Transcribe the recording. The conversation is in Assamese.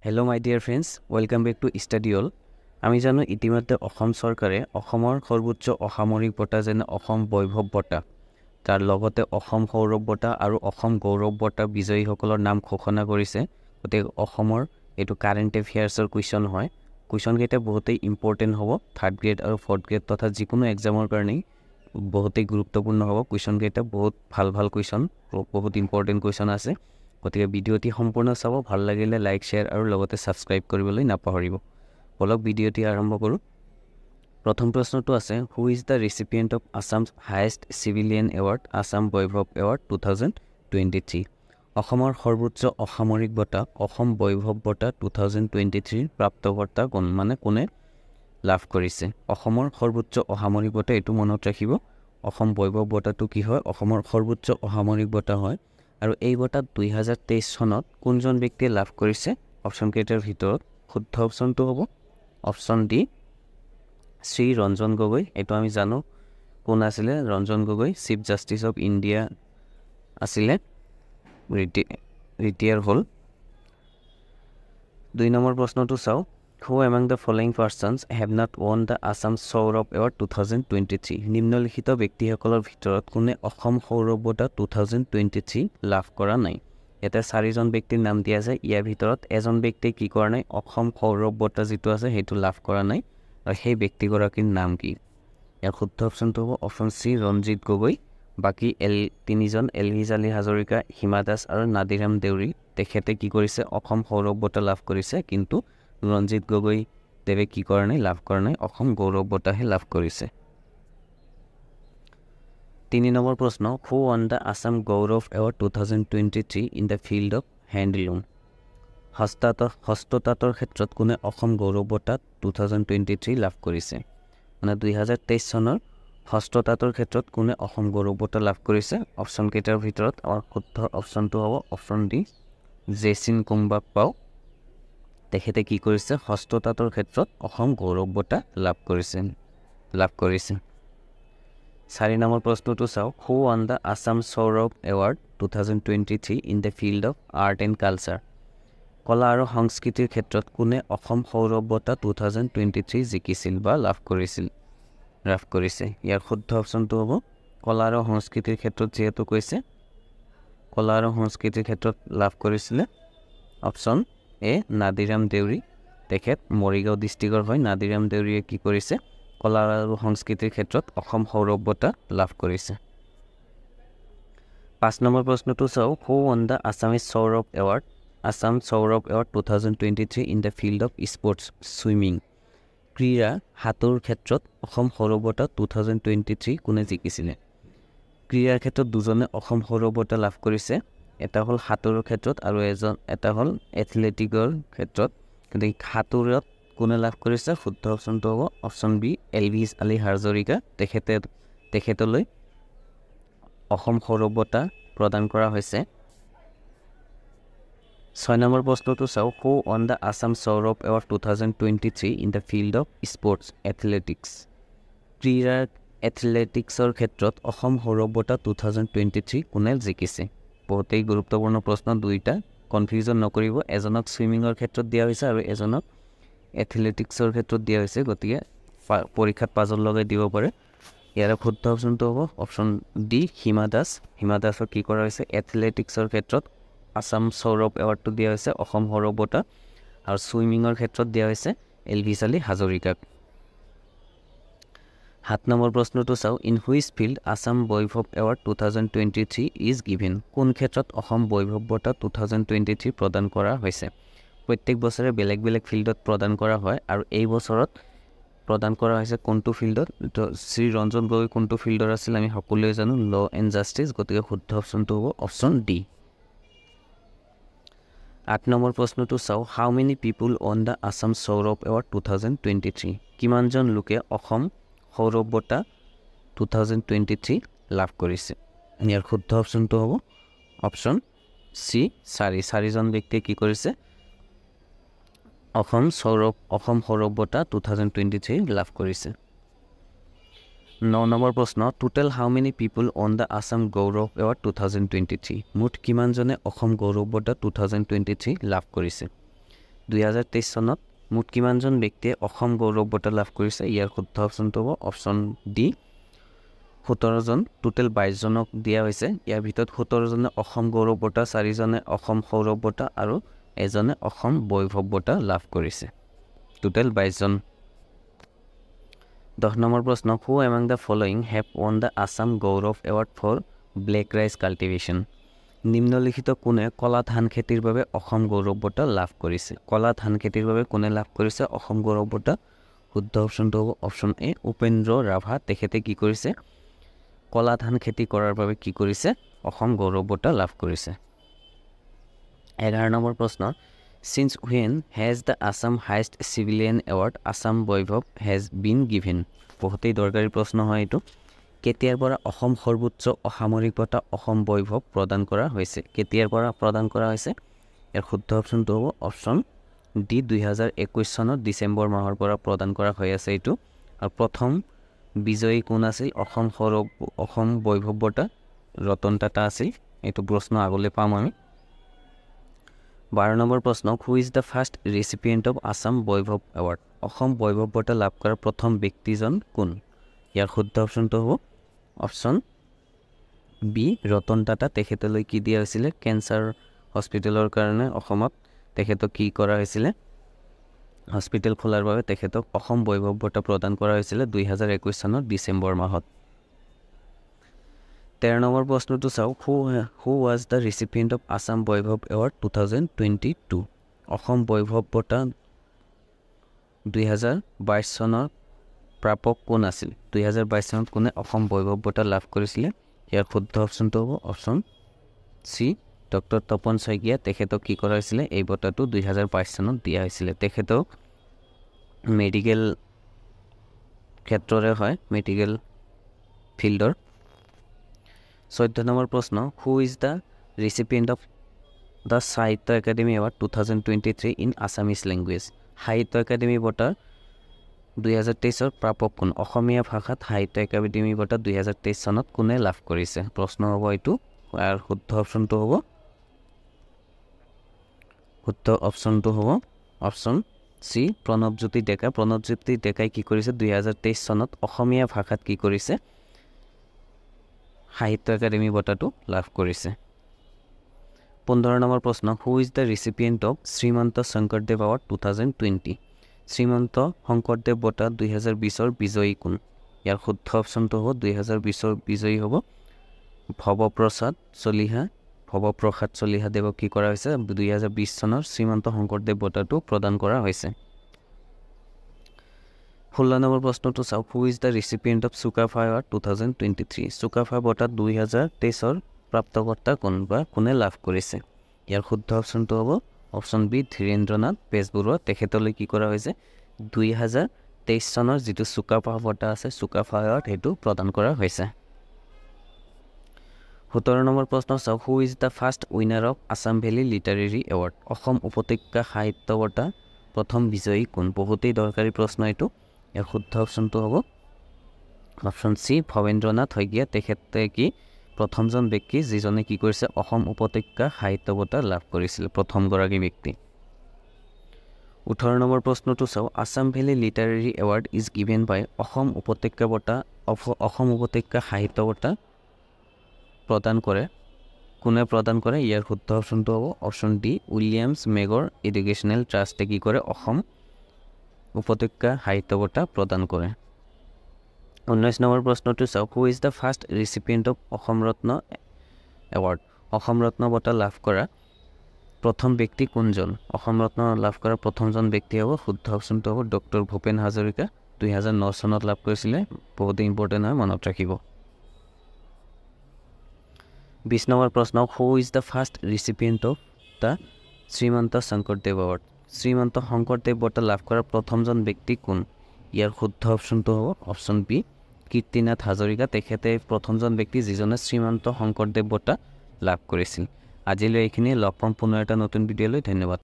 Hello my dear friends, welcome back to Study All. আমি জানো ইতিমধ্যে অসম চৰকাৰে অসমৰ সৰ্বোচ্চ অসামৰিক বঁটা যেনে অসম বৈভৱ বঁটা তাৰ লগতে অসম সৌৰভ বঁটা আৰু অসম গৌৰৱ বঁটা বিজয়ীসকলৰ নাম ঘোষণা কৰিছে। গতিকে অসমৰ এইটো কাৰেণ্ট এফেয়াৰ্ছৰ কুৱেশ্যন হয়। কুৱেশ্যন কেইটা বহুতেই ইম্পৰ্টেণ্ট হ'ব, থাৰ্ড গ্ৰেড আৰু ফৰ্থ গ্ৰেড তথা যিকোনো এক্সামৰ কাৰণেই বহুতেই গুৰুত্বপূৰ্ণ হ'ব। কুৱেশ্যন কেইটা বহুত ভাল কুৱেশ্যন, বহুত ইম্পৰ্টেণ্ট কুৱেশ্যন আছে। গতিকে ভিডিঅ'টি সম্পূৰ্ণ চাব, ভাল লাগিলে লাইক শ্বেয়াৰ আৰু লগতে ছাবস্ক্ৰাইব কৰিবলৈ নাপাহৰিব। বলক ভিডিঅ'টি আৰম্ভ কৰোঁ। প্ৰথম প্ৰশ্নটো আছে, হু is the recipient of Assam's highest civilian award Assam Baibhav award 2023? অসমৰ সৰ্বোচ্চ অসামৰিক বঁটা অসম বৈভৱ বঁটা 2023 প্ৰাপ্তকৰ্তা কোন, মানে কোনে লাভ কৰিছে? অসমৰ সৰ্বোচ্চ অসামৰিক বঁটা, এইটো মনত ৰাখিব। অসম বৈভৱ বঁটাটো কি হয়? অসমৰ সৰ্বোচ্চ অসামৰিক বঁটা হয়। আৰু এই বঁটাত 2023 চনত কোনজন ব্যক্তিয়ে লাভ কৰিছে? অপশ্যন কেইটাৰ ভিতৰত শুদ্ধ অপশ্যনটো হ'ব অপশ্যন ডি, শ্ৰী ৰঞ্জন গগৈ। এইটো আমি জানো কোন আছিলে Ranjan Gogoi, chief justice of India আছিলে, ৰিটায়াৰ হ'ল। 2 নম্বৰ প্ৰশ্নটো চাওঁ, who among the following persons have not won the Assam Saurav award 2023? নিম্নলিখিত ব্যক্তিসকলৰ ভিতৰত কোনে অসম সৌৰভ বঁটা 2023 লাভ কৰা নাই? ইয়াতে 4জন ব্যক্তিৰ নাম দিয়া আছে। ইয়াৰ ভিতৰত এজন ব্যক্তিয়ে কি কৰা নাই? অসম সৌৰভ বঁটা যিটো আছে সেইটো লাভ কৰা নাই। আৰু সেই ব্যক্তিগৰাকীৰ নাম কি? ইয়াৰ শুদ্ধ অপশ্যনটো হ'ব অপশ্যন চি, ৰঞ্জিত গগৈ। বাকী 3জন এলভিছ আলী হাজৰিকা, হিমা দাস আৰু নাদিৰাম দেউৰী, তেখেতে কি কৰিছে? অসম সৌৰভ বঁটা লাভ কৰিছে, কিন্তু ৰঞ্জিত গগৈ দেৱে কি কৰা নাই? লাভ কৰা নাই। অসম গৌৰৱ বঁটাহে লাভ কৰিছে। 3 নম্বৰ প্ৰশ্ন, who won the Assam Gaurav award 2023 in the field of handloom? হস্ততাঁতৰ ক্ষেত্ৰত কোনে অসম গৌৰৱ বঁটা 2023 লাভ কৰিছে? মানে 2023 চনৰ হস্ততাঁতৰ ক্ষেত্ৰত কোনে অসম গৌৰৱ বঁটা লাভ কৰিছে? অপশ্যন কেইটাৰ ভিতৰত আমাৰ শুদ্ধ অপশ্যনটো হ'ব অপশ্যন ডি, জেচিন কুম্বাক পাও। তেখেতে কি কৰিছে? হস্ততাঁতৰ ক্ষেত্ৰত অসম গৌৰৱ বঁটা লাভ কৰিছে। 4 নম্বৰ প্ৰশ্নটো চাওঁ, who won the Assam Saurav award 2023 in the field of art and culture? কলা আৰু সংস্কৃতিৰ ক্ষেত্ৰত কোনে অসম সৌৰভ বঁটা 2023 জিকিছিল বা লাভ কৰিছে? ইয়াৰ শুদ্ধ অপশ্যনটো হ'ব কলা আৰু সংস্কৃতিৰ ক্ষেত্ৰত, যিহেতু কৈছে কলা আৰু সংস্কৃতিৰ ক্ষেত্ৰত লাভ কৰিছিলে অপশ্যন এ, নাদিৰাম দেউৰী। তেখেত মৰিগাঁও ডিষ্ট্ৰিক্টৰ হয়। নাদিৰাম দেউৰীয়ে কি কৰিছে? কলা আৰু সংস্কৃতিৰ ক্ষেত্ৰত অসম সৌৰভ বঁটা লাভ কৰিছে। 5 নম্বৰ প্ৰশ্নটো চাওঁ, who won the Assamese Saurav award 2023 in the field of sports swimming? ক্ৰীড়া সাঁতোৰ ক্ষেত্ৰত অসম সৌৰভ বঁটা 2023 কোনে জিকিছিলে? ক্ৰীড়াৰ ক্ষেত্ৰত দুজনে অসম সৌৰভ বঁটা লাভ কৰিছে। এটা হ'ল সাঁতোৰৰ ক্ষেত্ৰত আৰু এটা হ'ল এথলেটিকৰ ক্ষেত্ৰত। কিন্তু সাঁতোৰত কোনে লাভ কৰিছে? শুদ্ধ অপশ্যনটো হ'ব option B, Elvis Ali Hazarika. তেখেতলৈ অসম সৌৰভ বঁটা প্ৰদান কৰা হৈছে। 6 নম্বৰ প্ৰশ্নটো চাওঁ, who won the Assam Saurav award 2023 in the field of sports athletics? ক্ৰীড়াৰ এথলেটিক্সৰ ক্ষেত্ৰত অসম সৌৰভ বঁটা 2023 কোনে জিকিছে? বহুতেই গুৰুত্বপূৰ্ণ প্ৰশ্ন, দুইটা, কনফিউজন নকৰিব। এজনক ছুইমিঙৰ ক্ষেত্ৰত দিয়া হৈছে আৰু এজনক এথলেটিক্সৰ ক্ষেত্ৰত দিয়া হৈছে। গতিকে পৰীক্ষাত পাজল লগাই দিব পাৰে। ইয়াৰ শুদ্ধ অপশ্যনটো হ'ব অপশ্যন ডি, হিমা দাস। হিমা দাসক কি কৰা হৈছে? এথলেটিক্সৰ ক্ষেত্ৰত আছাম সৌৰভ এৱাৰ্ডটো দিয়া হৈছে, অসম সৌৰভ বঁটা। আৰু ছুইমিঙৰ ক্ষেত্ৰত দিয়া হৈছে এলভিছ আলী হাজৰিকাক। 7 নম্বৰ প্ৰশ্নটো চাওঁ, in which field Assam Baibhav award 2023 is given? কোন ক্ষেত্ৰত অসম বৈভৱ বঁটা 2023 প্ৰদান কৰা হৈছে? প্ৰত্যেক বছৰে বেলেগ বেলেগ ফিল্ডত প্ৰদান কৰা হয়, আৰু এই বছৰত প্ৰদান কৰা হৈছে কোনটো ফিল্ডত? শ্ৰী ৰঞ্জন গগৈ কোনটো ফিল্ডৰ আছিল আমি সকলোৱে জানো, ল এণ্ড জাষ্টিচ। গতিকে শুদ্ধ অপশ্যনটো হ'ব অপশ্যন ডি। 8 নম্বৰ প্ৰশ্নটো চাওঁ, how many people on the Assam Saurav award 2023? কিমানজন লোকে অসম সৌৰভ বঁটা 2023 লাভ কৰিছে? ইয়াৰ শুদ্ধ অপশ্যনটো হ'ব অপশ্যন চি, 4জন ব্যক্তিয়ে কি কৰিছে? অসম সৌৰভ বঁটা 2023 লাভ কৰিছে। 9 নম্বৰ প্ৰশ্ন, total how many people on the Assam Gaurav award 2023? মুঠ কিমানজনে অসম গৌৰৱ বঁটা 2023 লাভ কৰিছে? 2023 চনত মুঠ কিমানজন ব্যক্তিয়ে অসম গৌৰৱ বঁটা লাভ কৰিছে ইয়াৰ শুদ্ধ অপশ্যনটো হ'ব অপশ্যন ডি 17 জন টোটেল 22 জনক দিয়া হৈছে ইয়াৰ ভিতৰত 17 জনে অসম গৌৰৱ বঁটা 4 জনে অসম সৌৰভ বঁটা আৰু এজনে অসম বৈভৱ বঁটা লাভ কৰিছে টোটেল 22 জন 10 নম্বৰ প্ৰশ্ন who among the following have won the Assam Gaurav award for black rice cultivation নিম্নলিখিত কোনে কলা ধান খেতিৰ বাবে অসম গৌৰৱ বঁটা লাভ কৰিছে কলা ধান খেতিৰ বাবে কোনে লাভ কৰিছে অসম গৌৰৱ বঁটা শুদ্ধ অপশ্যনটো হ'ব অপশ্যন এ উপেন্দ্ৰ ৰাভা তেখেতে কি কৰিছে কলা ধান খেতি কৰাৰ বাবে কি কৰিছে অসম গৌৰৱ বঁটা লাভ কৰিছে 11 নম্বৰ প্ৰশ্ন Since when has the Assam Highest Civilian Award Assam Boivov has been given? বহুতেই দৰকাৰী প্ৰশ্ন হয় এইটো কেতিয়াৰ পৰা অসম সৰ্বোচ্চ অসামৰিক বঁটা অসম বৈভৱ প্ৰদান কৰা হৈছে কেতিয়াৰ পৰা প্ৰদান কৰা হৈছে ইয়াৰ শুদ্ধ অপশ্যনটো হ'ব অপশ্যন ডি 2021 চনৰ ডিসেম্বৰ মাহৰ পৰা প্ৰদান কৰা হৈ আছে এইটো আৰু প্ৰথম বিজয়ী কোন আছিল অসম বৈভৱ বঁটা ৰতন টাটা আছিল এইটো প্ৰশ্ন আগলৈ পাম আমি 12 নম্বৰ প্ৰশ্ন who is the first recipient of Assam Baibhav award Asom Baibhav বঁটা লাভ কৰা প্ৰথম ব্যক্তিজন কোন ইয়াৰ শুদ্ধ অপশ্যনটো হ'ব অপশ্যন বি ৰতন টাটা তেখেতলৈ কি দিয়া হৈছিল কেন্সাৰ হস্পিটেলৰ কাৰণে অসমত তেখেতক কি কৰা হৈছিল হস্পিটেল খোলাৰ বাবে তেখেতক অসম বৈভৱ বঁটা প্ৰদান কৰা হৈছিল 2021 চনৰ ডিসেম্বৰ মাহত 13 নম্বৰ প্ৰশ্নটো চাও who was the recipient of Assam Baibhav award 2022 Asom Baibhav বঁটা 2022 চনৰ প্ৰাপক কোন আছিল 2022 চনত কোনে অসম বৈভৱ বঁটা লাভ কৰিছিল ইয়াৰ শুদ্ধ অপশ্যনটো হ'ব অপশ্যন সি ডক্টৰ তপন শইকীয়া তেখেতক কি কৰা হৈছিল এই বঁটাটো 2022 চনত দিয়া হৈছিল তেখেতক মেডিকেল ক্ষেত্ৰৰে হয় মেডিকেল ফিল্ডৰ 14 নম্বৰ প্ৰশ্ন who is the recipient of the Sahitya academy award 2023 in Assamese language Sahitya academy বঁটাৰ 2023 প্ৰাপক কোন অসমীয়া ভাষাত সাহিত্য একাডেমি বঁটা 2023 চনত কোনে লাভ কৰিছে প্ৰশ্ন হ'ব এইটো আৰু শুদ্ধ অপশ্যনটো হ'ব অপশ্যন সি প্ৰণৱজ্যোতি ডেকাই কি কৰিছে 2023 চনত অসমীয়া ভাষাত কি কৰিছে সাহিত্য একাডেমি বঁটাটো লাভ কৰিছে 15 নম্বৰ প্ৰশ্ন who is the recipient of Srimanta Sankardev award 2020 Srimanta Sankardev বঁটা 2020 বিজয়ী কোন ইয়াৰ শুদ্ধ অপশ্যনটো হ'ব 2020 বিজয়ী হ'ব ভৱপ্ৰসাদ চলিহা দেৱক কি কৰা হৈছে 2020 চনৰ শ্ৰীমন্ত শংকৰদেৱ বঁটাটো প্ৰদান কৰা হৈছে 16 নম্বৰ প্ৰশ্নটো চাও who is the recipient of Sukapha award 2023 Sukapha বঁটা 2023 প্ৰাপ্তকৰ্তা কোন বা কোনে লাভ কৰিছে ইয়াৰ শুদ্ধ অপশ্যনটো হ'ব অপশ্যন বি ধীৰেন্দ্ৰনাথ বেজবৰুৱা তেখেতলৈ কি কৰা হৈছে 2023 চনৰ যিটো চুকাফা বঁটা আছে চুকাফা এৱাৰ্ড হেতু প্ৰদান কৰা হৈছে 17 নম্বৰ প্ৰশ্ন চাও who is the first winner of Assam valley literary award Assam Upatyaka Sahitya বঁটা প্ৰথম বিজয়ী কোন বহুতেই দৰকাৰী প্ৰশ্ন এইটো ইয়াৰ শুদ্ধ অপশ্যনটো হ'ব অপশ্যন সি ভৱেন্দ্ৰনাথ শইকীয়া তেখেতে কি প্ৰথমজন ব্যক্তি যিজনে কি কৰিছে অসম উপত্যকা সাহিত্য বঁটা লাভ কৰিছিল প্ৰথমগৰাকী ব্যক্তি 18 নম্বৰ প্ৰশ্নটো চাও Assam valley literary award is given by Asom Upatyaka Sahitya বঁটা কোনে প্ৰদান কৰে ইয়াৰ শুদ্ধ অপশ্যনটো হ'ব অপশ্যন ডি উইলিয়ামছ মেগৰ এডুকেশ্যনেল ট্ৰাষ্টে কি কৰে অসম উপত্যকা সাহিত্য বঁটা প্ৰদান কৰে 19 নম্বৰ প্ৰশ্নটো চাও who is the first recipient of Asom Ratna award Asom Ratna বঁটা লাভ কৰা প্ৰথম ব্যক্তি কোনজন অসম ৰত্ন লাভ কৰা প্ৰথমজন ব্যক্তি হ'ব শুদ্ধ অপশ্যনটো হ'ব ডক্টৰ ভূপেন হাজৰিকা 2009 চনত লাভ কৰিছিলে বহুত ইম্পৰ্টেণ্ট হয় মনত ৰাখিব 20 নম্বৰ প্ৰশ্ন who is the first recipient of the Srimanta Sankardev award Srimanta Sankardev বঁটা লাভ কৰা প্ৰথমজন ব্যক্তি কোন ইয়াৰ শুদ্ধ অপশ্যনটো হ'ব অপশ্যন বি কীৰ্তিনাথ হাজৰিকা তেখেতে প্ৰথমজন ব্যক্তি যিজনে শ্ৰীমন্ত শংকৰদেৱ বঁটা লাভ কৰিছিল আজিলৈ এইখিনি লগ পাম পুনৰ এটা নতুন ভিডিঅ'লৈ ধন্যবাদ